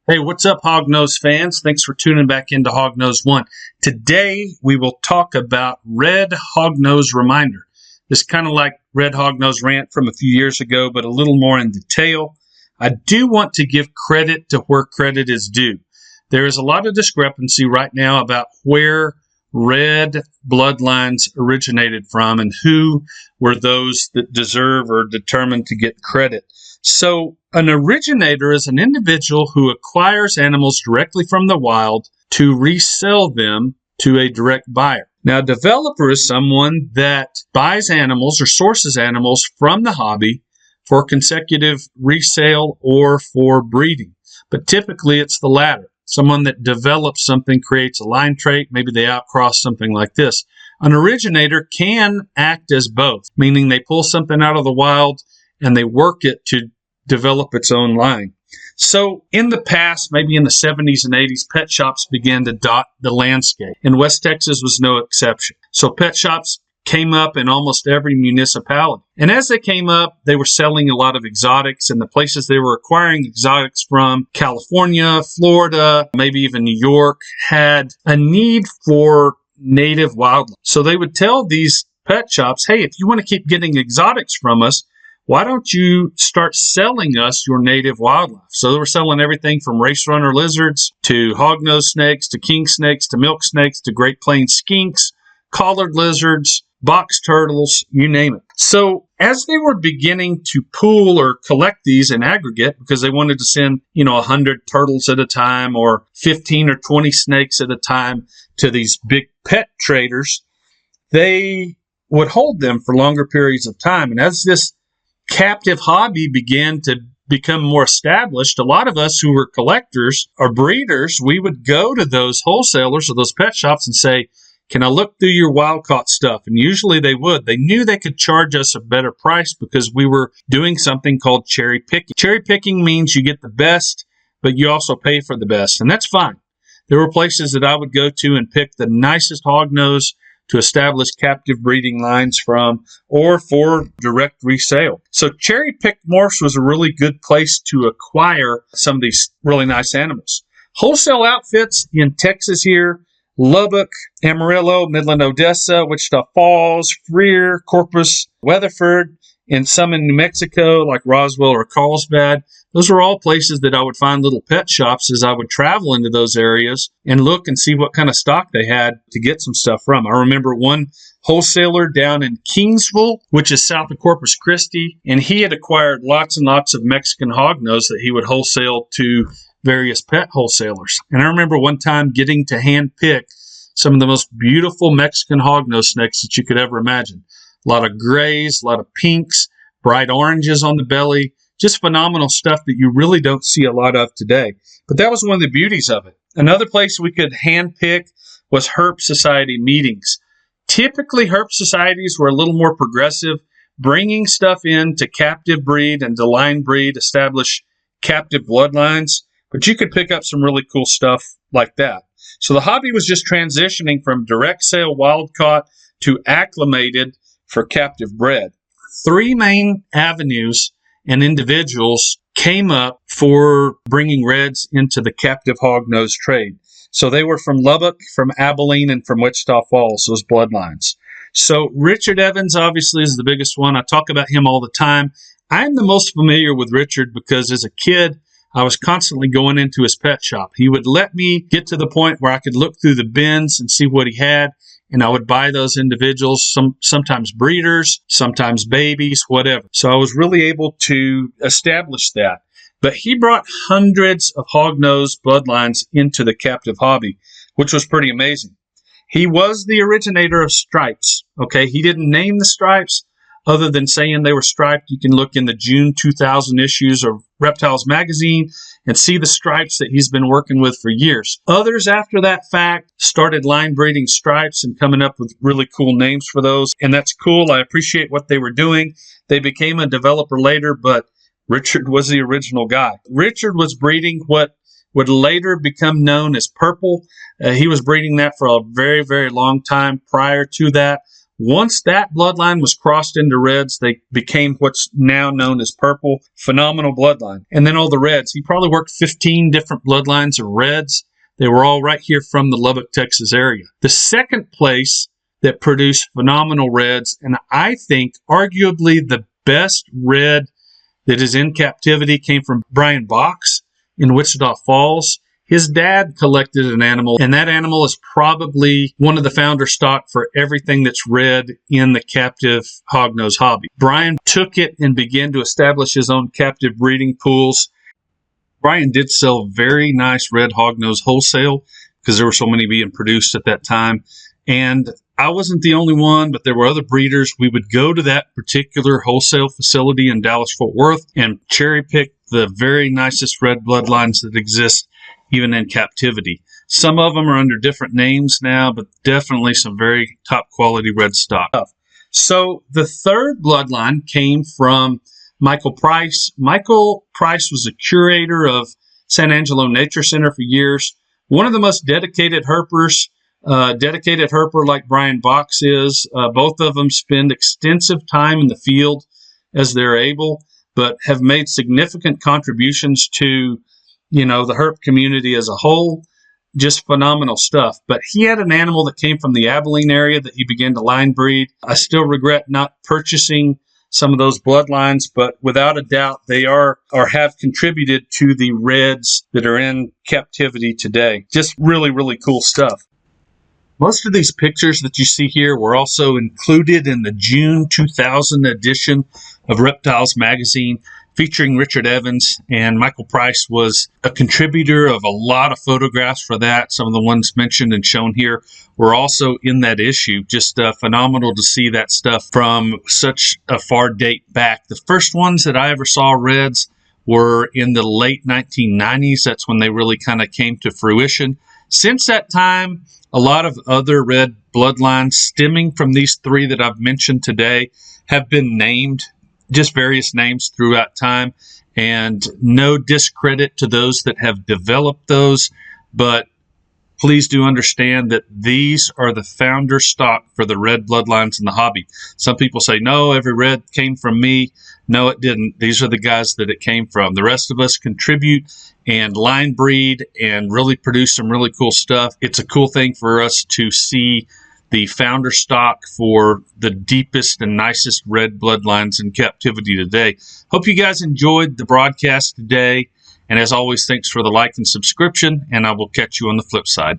Hey, what's up, Hognose fans? Thanks for tuning back into Hognose One. Today, we will talk about Red Hognose Reminder. This is kind of like Red Hognose Rant from a few years ago, but a little more in detail. I do want to give credit to where credit is due. There is a lot of discrepancy right now about where red bloodlines originated from and who were those that deserve or determined to get credit. So an originator is an individual who acquires animals directly from the wild to resell them to a direct buyer. Now, a developer is someone that buys animals or sources animals from the hobby for consecutive resale or for breeding. But typically it's the latter. Someone that develops something, creates a line trait, maybe they outcross something like this. An originator can act as both, meaning they pull something out of the wild and they work it to develop its own line. So in the past, maybe in the 70s and 80s, pet shops began to dot the landscape, and West Texas was no exception. So pet shops came up in almost every municipality. And as they came up, they were selling a lot of exotics, and the places they were acquiring exotics from, California, Florida, maybe even New York, had a need for native wildlife. So they would tell these pet shops, hey, if you want to keep getting exotics from us, why don't you start selling us your native wildlife? So they were selling everything from race runner lizards to hognose snakes to king snakes to milk snakes to Great Plains skinks, collared lizards, box turtles, you name it. So as they were beginning to pool or collect these in aggregate, because they wanted to send, 100 turtles at a time or 15 or 20 snakes at a time to these big pet traders, they would hold them for longer periods of time. And as this captive hobby began to become more established, a lot of us who were collectors or breeders, we would go to those wholesalers or those pet shops and say, can I look through your wild-caught stuff? And usually they would. They knew they could charge us a better price because we were doing something called cherry picking. Cherry picking means you get the best, but you also pay for the best, and that's fine. There were places that I would go to and pick the nicest hognose to establish captive breeding lines from or for direct resale. So cherry-picked morphs was a really good place to acquire some of these really nice animals. Wholesale outfits in Texas here, Lubbock, Amarillo, Midland, Odessa, Wichita Falls, Freer, Corpus, Weatherford, and some in New Mexico like Roswell or Carlsbad. Those were all places that I would find little pet shops as I would travel into those areas and look and see what kind of stock they had to get some stuff from. I remember one wholesaler down in Kingsville, which is south of Corpus Christi, and he had acquired lots and lots of Mexican hognose that he would wholesale to various pet wholesalers. And I remember one time getting to hand pick some of the most beautiful Mexican hognose snakes that you could ever imagine. A lot of grays, a lot of pinks, bright oranges on the belly, just phenomenal stuff that you really don't see a lot of today. But that was one of the beauties of it. Another place we could hand pick was herp society meetings. Typically, herp societies were a little more progressive, bringing stuff in to captive breed and to line breed, establish captive bloodlines. But you could pick up some really cool stuff like that. So the hobby was just transitioning from direct sale wild caught to acclimated for captive bred. Three main avenues and individuals came up for bringing reds into the captive hognose trade. So they were from Lubbock, from Abilene, and from Wichita Falls, those bloodlines. So Richard Evans obviously is the biggest one. I talk about him all the time. I'm the most familiar with Richard because as a kid, I was constantly going into his pet shop. He would let me get to the point where I could look through the bins and see what he had, and I would buy those individuals, sometimes breeders, sometimes babies, whatever. So I was really able to establish that. But he brought hundreds of hognose bloodlines into the captive hobby, which was pretty amazing. He was the originator of stripes, okay? He didn't name the stripes other than saying they were striped. You can look in the June 2000 issues of Reptiles magazine and see the stripes that he's been working with for years. Others after that fact started line breeding stripes and coming up with really cool names for those. And that's cool. I appreciate what they were doing. They became a developer later, but Richard was the original guy. Richard was breeding what would later become known as purple. He was breeding that for a very, very long time prior to that. Once that bloodline was crossed into reds, they became what's now known as purple. Phenomenal bloodline. And then all the reds. He probably worked 15 different bloodlines of reds. They were all right here from the Lubbock, Texas area. The second place that produced phenomenal reds, and I think arguably the best red that is in captivity, came from Bryan Box in Wichita Falls. His dad collected an animal, and that animal is probably one of the founder stock for everything that's red in the captive hognose hobby. Bryan took it and began to establish his own captive breeding pools. Bryan did sell very nice red hognose wholesale because there were so many being produced at that time. And I wasn't the only one, but there were other breeders. We would go to that particular wholesale facility in Dallas-Fort Worth and cherry pick the very nicest red bloodlines that exist even in captivity. Some of them are under different names now, but definitely some very top quality red stock. So the third bloodline came from Michael Price. Michael Price was a curator of San Angelo Nature Center for years. One of the most dedicated herpers, dedicated herper like Bryan Box is. Both of them spend extensive time in the field as they're able, but have made significant contributions to, the herp community as a whole. Just phenomenal stuff. But he had an animal that came from the Abilene area that he began to line breed. I still regret not purchasing some of those bloodlines, but without a doubt, they are or have contributed to the reds that are in captivity today. Just really, really cool stuff. Most of these pictures that you see here were also included in the June 2000 edition of Reptiles magazine, featuring Richard Evans, and Michael Price was a contributor of a lot of photographs for that. Some of the ones mentioned and shown here were also in that issue. Just phenomenal to see that stuff from such a far date back. The first ones that I ever saw reds were in the late 1990s. That's when they really kind of came to fruition. Since that time, a lot of other red bloodlines stemming from these three that I've mentioned today have been named, just various names throughout time, and no discredit to those that have developed those, but please do understand that these are the founder stock for the red bloodlines in the hobby. Some people say, no, every red came from me. No, it didn't. These are the guys that it came from. The rest of us contribute and line breed and really produce some really cool stuff. It's a cool thing for us to see the founder stock for the deepest and nicest red bloodlines in captivity today. Hope you guys enjoyed the broadcast today. And as always, thanks for the like and subscription, and I will catch you on the flip side.